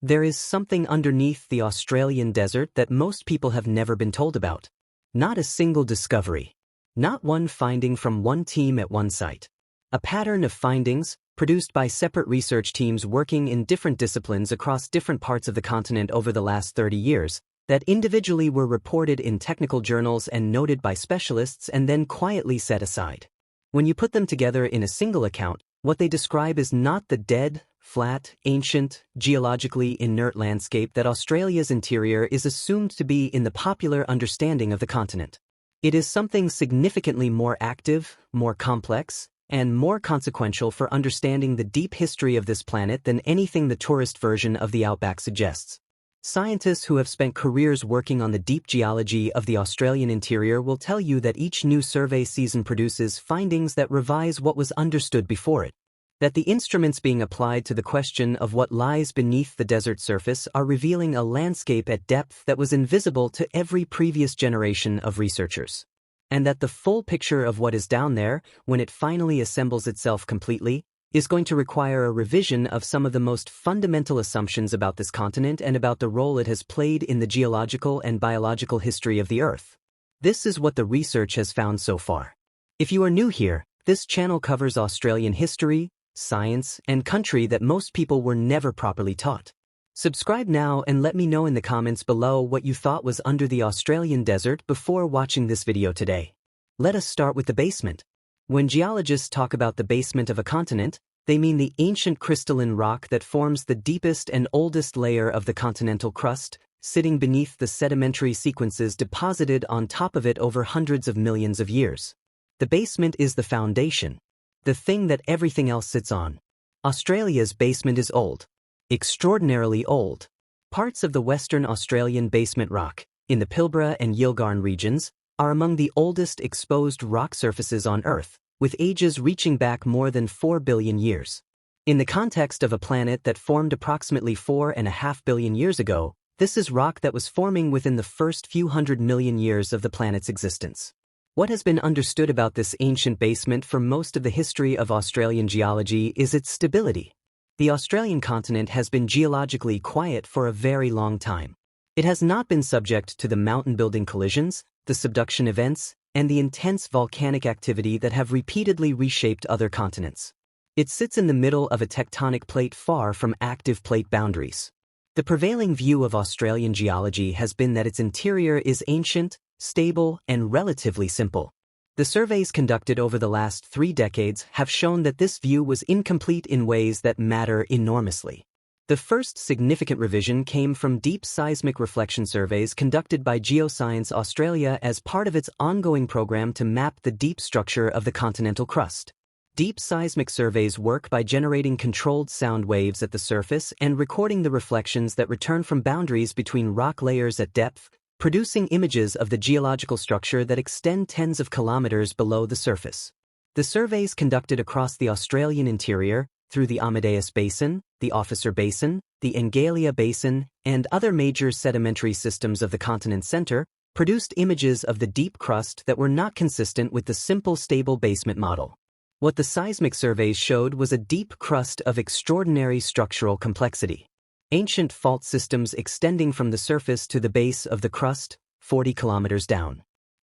There is something underneath the Australian desert that most people have never been told about. Not a single discovery. Not one finding from one team at one site. A pattern of findings, produced by separate research teams working in different disciplines across different parts of the continent over the last 30 years, that individually were reported in technical journals and noted by specialists and then quietly set aside. When you put them together in a single account, what they describe is not the dead, flat, ancient, geologically inert landscape that Australia's interior is assumed to be in the popular understanding of the continent. It is something significantly more active, more complex, and more consequential for understanding the deep history of this planet than anything the tourist version of the Outback suggests. Scientists who have spent careers working on the deep geology of the Australian interior will tell you that each new survey season produces findings that revise what was understood before it. That the instruments being applied to the question of what lies beneath the desert surface are revealing a landscape at depth that was invisible to every previous generation of researchers. And that the full picture of what is down there, when it finally assembles itself completely, is going to require a revision of some of the most fundamental assumptions about this continent and about the role it has played in the geological and biological history of the Earth. This is what the research has found so far. If you are new here, this channel covers Australian history, science, and country that most people were never properly taught. Subscribe now and let me know in the comments below what you thought was under the Australian desert before watching this video today. Let us start with the basement. When geologists talk about the basement of a continent, they mean the ancient crystalline rock that forms the deepest and oldest layer of the continental crust, sitting beneath the sedimentary sequences deposited on top of it over hundreds of millions of years. The basement is the foundation. The thing that everything else sits on. Australia's basement is old. Extraordinarily old. Parts of the Western Australian basement rock, in the Pilbara and Yilgarn regions, are among the oldest exposed rock surfaces on Earth, with ages reaching back more than 4 billion years. In the context of a planet that formed approximately 4.5 billion years ago, this is rock that was forming within the first few hundred million years of the planet's existence. What has been understood about this ancient basement for most of the history of Australian geology is its stability. The Australian continent has been geologically quiet for a very long time. It has not been subject to the mountain-building collisions, the subduction events, and the intense volcanic activity that have repeatedly reshaped other continents. It sits in the middle of a tectonic plate far from active plate boundaries. The prevailing view of Australian geology has been that its interior is ancient, stable, and relatively simple. The surveys conducted over the last 3 decades have shown that this view was incomplete in ways that matter enormously. The first significant revision came from deep seismic reflection surveys conducted by Geoscience Australia as part of its ongoing program to map the deep structure of the continental crust. Deep seismic surveys work by generating controlled sound waves at the surface and recording the reflections that return from boundaries between rock layers at depth, producing images of the geological structure that extend tens of kilometers below the surface. The surveys conducted across the Australian interior, through the Amadeus Basin, the Officer Basin, the Enghalia Basin, and other major sedimentary systems of the continent's center, produced images of the deep crust that were not consistent with the simple stable basement model. What the seismic surveys showed was a deep crust of extraordinary structural complexity. Ancient fault systems extending from the surface to the base of the crust, 40 kilometers down.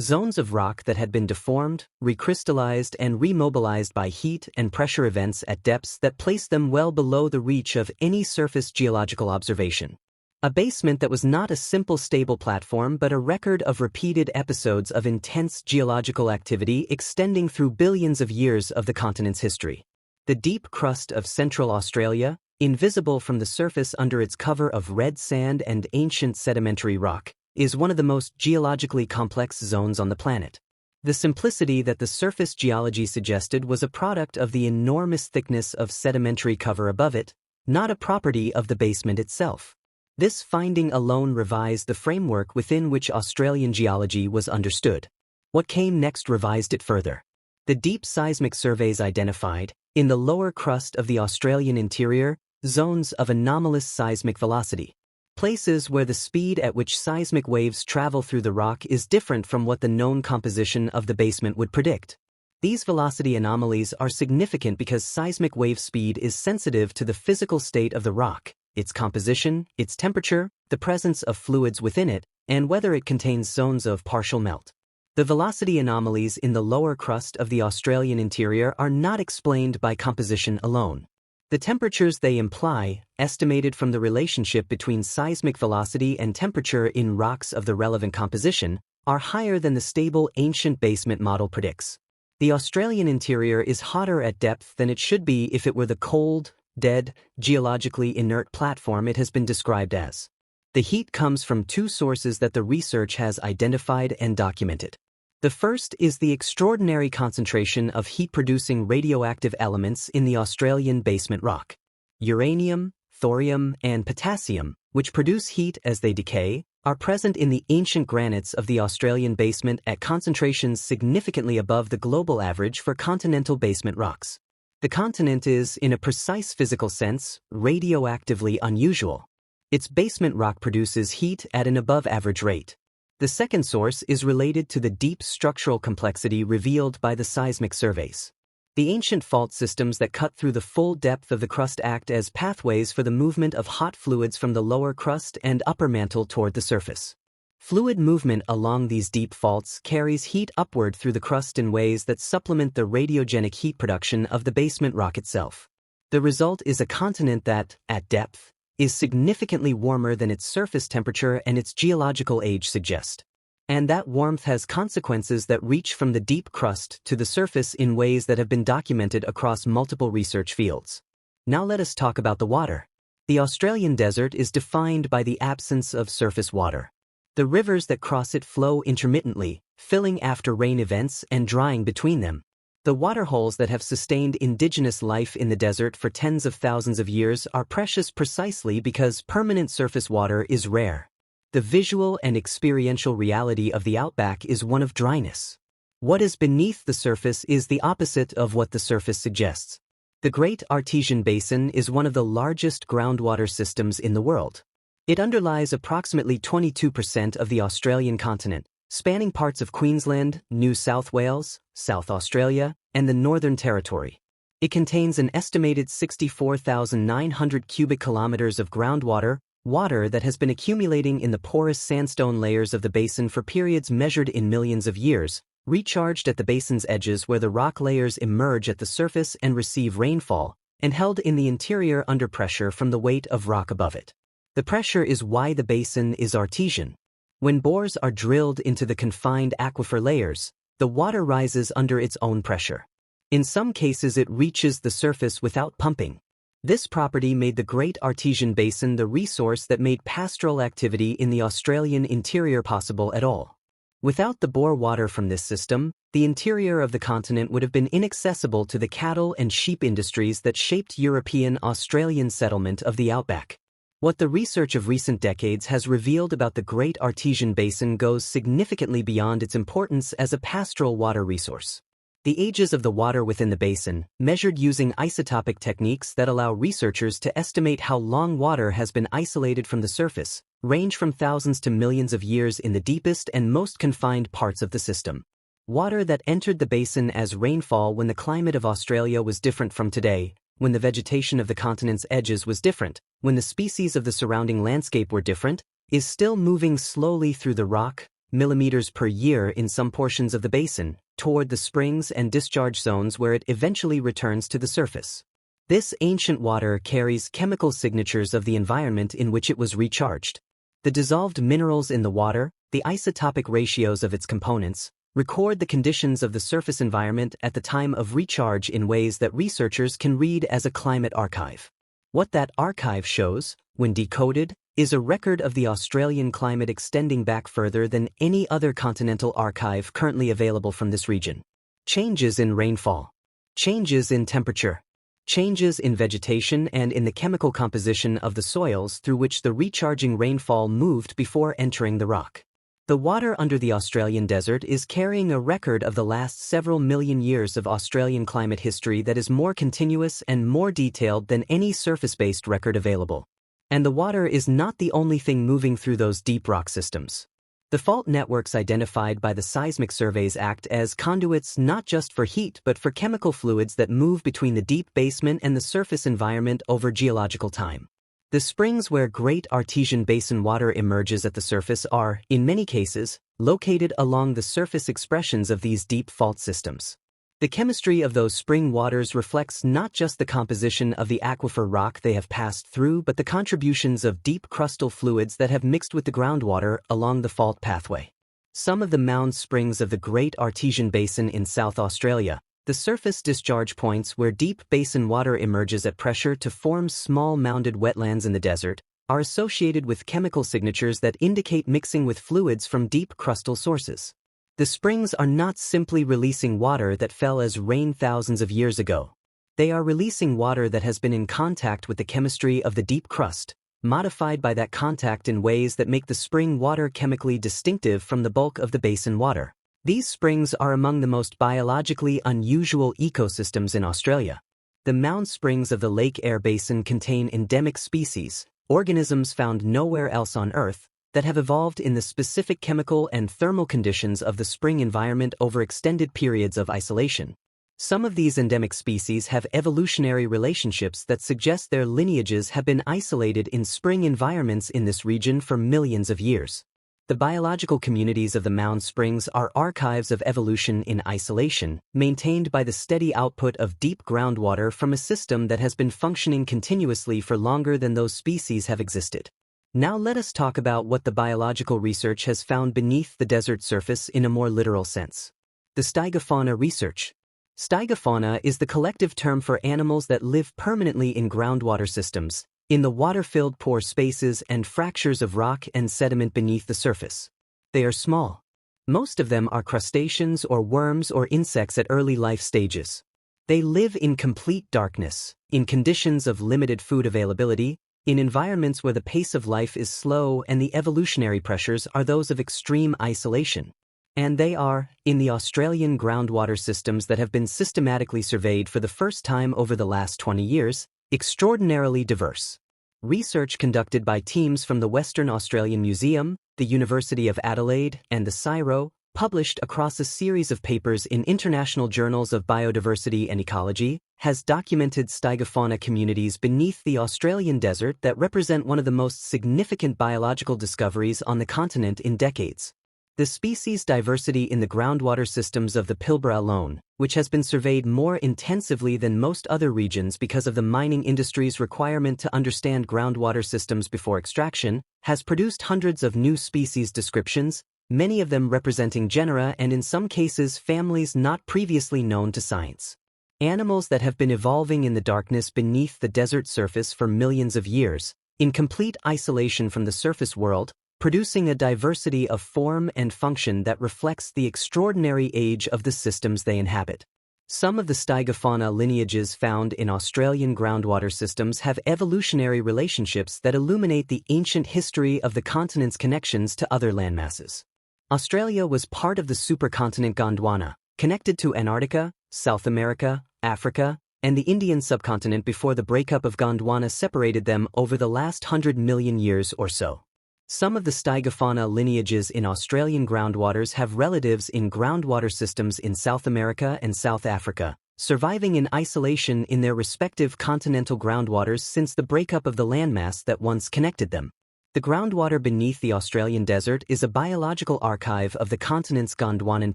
Zones of rock that had been deformed, recrystallized, and remobilized by heat and pressure events at depths that placed them well below the reach of any surface geological observation. A basement that was not a simple stable platform but a record of repeated episodes of intense geological activity extending through billions of years of the continent's history. The deep crust of Central Australia, invisible from the surface under its cover of red sand and ancient sedimentary rock, is one of the most geologically complex zones on the planet. The simplicity that the surface geology suggested was a product of the enormous thickness of sedimentary cover above it, not a property of the basement itself. This finding alone revised the framework within which Australian geology was understood. What came next revised it further. The deep seismic surveys identified, in the lower crust of the Australian interior, zones of anomalous seismic velocity. Places where the speed at which seismic waves travel through the rock is different from what the known composition of the basement would predict. These velocity anomalies are significant because seismic wave speed is sensitive to the physical state of the rock, its composition, its temperature, the presence of fluids within it, and whether it contains zones of partial melt. The velocity anomalies in the lower crust of the Australian interior are not explained by composition alone. The temperatures they imply, estimated from the relationship between seismic velocity and temperature in rocks of the relevant composition, are higher than the stable ancient basement model predicts. The Australian interior is hotter at depth than it should be if it were the cold, dead, geologically inert platform it has been described as. The heat comes from two sources that the research has identified and documented. The first is the extraordinary concentration of heat-producing radioactive elements in the Australian basement rock. Uranium, thorium, and potassium, which produce heat as they decay, are present in the ancient granites of the Australian basement at concentrations significantly above the global average for continental basement rocks. The continent is, in a precise physical sense, radioactively unusual. Its basement rock produces heat at an above-average rate. The second source is related to the deep structural complexity revealed by the seismic surveys. The ancient fault systems that cut through the full depth of the crust act as pathways for the movement of hot fluids from the lower crust and upper mantle toward the surface. Fluid movement along these deep faults carries heat upward through the crust in ways that supplement the radiogenic heat production of the basement rock itself. The result is a continent that, at depth, is significantly warmer than its surface temperature and its geological age suggest. And that warmth has consequences that reach from the deep crust to the surface in ways that have been documented across multiple research fields. Now let us talk about the water. The Australian desert is defined by the absence of surface water. The rivers that cross it flow intermittently, filling after rain events and drying between them. The waterholes that have sustained indigenous life in the desert for tens of thousands of years are precious precisely because permanent surface water is rare. The visual and experiential reality of the outback is one of dryness. What is beneath the surface is the opposite of what the surface suggests. The Great Artesian Basin is one of the largest groundwater systems in the world. It underlies approximately 22% of the Australian continent, spanning parts of Queensland, New South Wales, South Australia, and the Northern Territory. It contains an estimated 64,900 cubic kilometers of groundwater, water that has been accumulating in the porous sandstone layers of the basin for periods measured in millions of years, recharged at the basin's edges where the rock layers emerge at the surface and receive rainfall, and held in the interior under pressure from the weight of rock above it. The pressure is why the basin is artesian. When bores are drilled into the confined aquifer layers, the water rises under its own pressure. In some cases it reaches the surface without pumping. This property made the Great Artesian Basin the resource that made pastoral activity in the Australian interior possible at all. Without the bore water from this system, the interior of the continent would have been inaccessible to the cattle and sheep industries that shaped European-Australian settlement of the outback. What the research of recent decades has revealed about the Great Artesian Basin goes significantly beyond its importance as a pastoral water resource. The ages of the water within the basin, measured using isotopic techniques that allow researchers to estimate how long water has been isolated from the surface, range from thousands to millions of years in the deepest and most confined parts of the system. Water that entered the basin as rainfall when the climate of Australia was different from today, when the vegetation of the continent's edges was different, when the species of the surrounding landscape were different, is still moving slowly through the rock, millimeters per year in some portions of the basin, toward the springs and discharge zones where it eventually returns to the surface. This ancient water carries chemical signatures of the environment in which it was recharged. The dissolved minerals in the water, the isotopic ratios of its components, record the conditions of the surface environment at the time of recharge in ways that researchers can read as a climate archive. What that archive shows, when decoded, is a record of the Australian climate extending back further than any other continental archive currently available from this region. Changes in rainfall. Changes in temperature. Changes in vegetation and in the chemical composition of the soils through which the recharging rainfall moved before entering the rock. The water under the Australian desert is carrying a record of the last several million years of Australian climate history that is more continuous and more detailed than any surface-based record available. And the water is not the only thing moving through those deep rock systems. The fault networks identified by the seismic surveys act as conduits not just for heat but for chemical fluids that move between the deep basement and the surface environment over geological time. The springs where Great Artesian Basin water emerges at the surface are, in many cases, located along the surface expressions of these deep fault systems. The chemistry of those spring waters reflects not just the composition of the aquifer rock they have passed through but the contributions of deep crustal fluids that have mixed with the groundwater along the fault pathway. Some of the mound springs of the Great Artesian Basin in South Australia, the surface discharge points where deep basin water emerges at pressure to form small mounded wetlands in the desert, are associated with chemical signatures that indicate mixing with fluids from deep crustal sources. The springs are not simply releasing water that fell as rain thousands of years ago. They are releasing water that has been in contact with the chemistry of the deep crust, modified by that contact in ways that make the spring water chemically distinctive from the bulk of the basin water. These springs are among the most biologically unusual ecosystems in Australia. The mound springs of the Lake Eyre Basin contain endemic species, organisms found nowhere else on Earth, that have evolved in the specific chemical and thermal conditions of the spring environment over extended periods of isolation. Some of these endemic species have evolutionary relationships that suggest their lineages have been isolated in spring environments in this region for millions of years. The biological communities of the mound springs are archives of evolution in isolation, maintained by the steady output of deep groundwater from a system that has been functioning continuously for longer than those species have existed. Now let us talk about what the biological research has found beneath the desert surface in a more literal sense. The stygofauna research. Stygofauna is the collective term for animals that live permanently in groundwater systems, in the water-filled pore spaces and fractures of rock and sediment beneath the surface. They are small. Most of them are crustaceans or worms or insects at early life stages. They live in complete darkness, in conditions of limited food availability, in environments where the pace of life is slow and the evolutionary pressures are those of extreme isolation. And they are, in the Australian groundwater systems that have been systematically surveyed for the first time over the last 20 years, extraordinarily diverse. Research conducted by teams from the Western Australian Museum, the University of Adelaide, and the CSIRO, published across a series of papers in international journals of biodiversity and ecology, has documented stygofauna communities beneath the Australian desert that represent one of the most significant biological discoveries on the continent in decades. The species diversity in the groundwater systems of the Pilbara alone, which has been surveyed more intensively than most other regions because of the mining industry's requirement to understand groundwater systems before extraction, has produced hundreds of new species descriptions, many of them representing genera and in some cases families not previously known to science. Animals that have been evolving in the darkness beneath the desert surface for millions of years, in complete isolation from the surface world, producing a diversity of form and function that reflects the extraordinary age of the systems they inhabit. Some of the stygofauna lineages found in Australian groundwater systems have evolutionary relationships that illuminate the ancient history of the continent's connections to other landmasses. Australia was part of the supercontinent Gondwana, connected to Antarctica, South America, Africa, and the Indian subcontinent before the breakup of Gondwana separated them over the last 100 million years or so. Some of the stygofauna lineages in Australian groundwaters have relatives in groundwater systems in South America and South Africa, surviving in isolation in their respective continental groundwaters since the breakup of the landmass that once connected them. The groundwater beneath the Australian desert is a biological archive of the continent's Gondwanan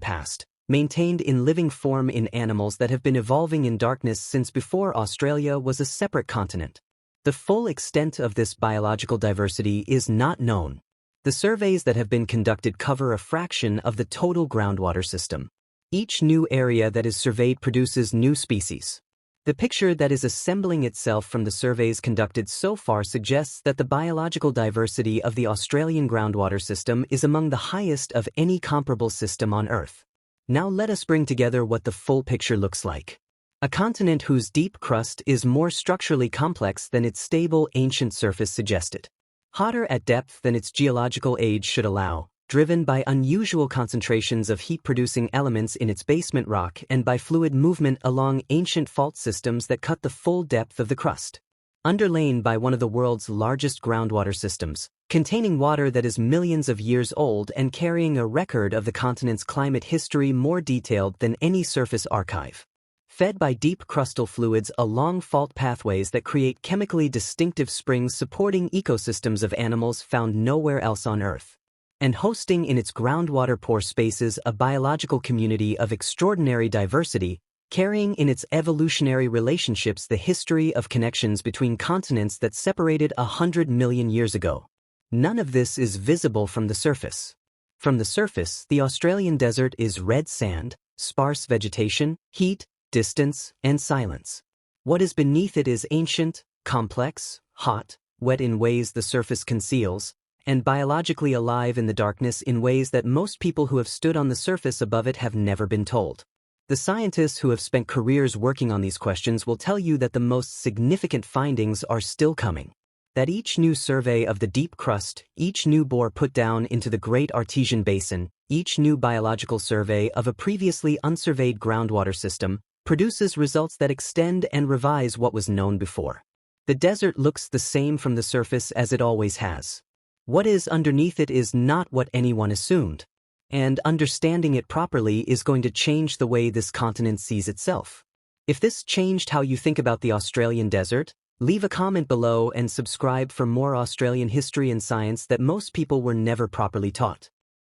past, maintained in living form in animals that have been evolving in darkness since before Australia was a separate continent. The full extent of this biological diversity is not known. The surveys that have been conducted cover a fraction of the total groundwater system. Each new area that is surveyed produces new species. The picture that is assembling itself from the surveys conducted so far suggests that the biological diversity of the Australian groundwater system is among the highest of any comparable system on Earth. Now let us bring together what the full picture looks like. A continent whose deep crust is more structurally complex than its stable ancient surface suggested. Hotter at depth than its geological age should allow, driven by unusual concentrations of heat-producing elements in its basement rock and by fluid movement along ancient fault systems that cut the full depth of the crust. Underlain by one of the world's largest groundwater systems, containing water that is millions of years old and carrying a record of the continent's climate history more detailed than any surface archive. fed by deep crustal fluids along fault pathways that create chemically distinctive springs supporting ecosystems of animals found nowhere else on Earth, and hosting in its groundwater pore spaces a biological community of extraordinary diversity, carrying in its evolutionary relationships the history of connections between continents that separated 100 million years ago. None of this is visible from the surface. From the surface, the Australian desert is red sand, sparse vegetation, heat, distance, and silence. What is beneath it is ancient, complex, hot, wet in ways the surface conceals, and biologically alive in the darkness in ways that most people who have stood on the surface above it have never been told. The scientists who have spent careers working on these questions will tell you that the most significant findings are still coming. That each new survey of the deep crust, each new bore put down into the Great Artesian Basin, each new biological survey of a previously unsurveyed groundwater system, produces results that extend and revise what was known before. The desert looks the same from the surface as it always has. What is underneath it is not what anyone assumed. And understanding it properly is going to change the way this continent sees itself. If this changed how you think about the Australian desert, leave a comment below and subscribe for more Australian history and science that most people were never properly taught.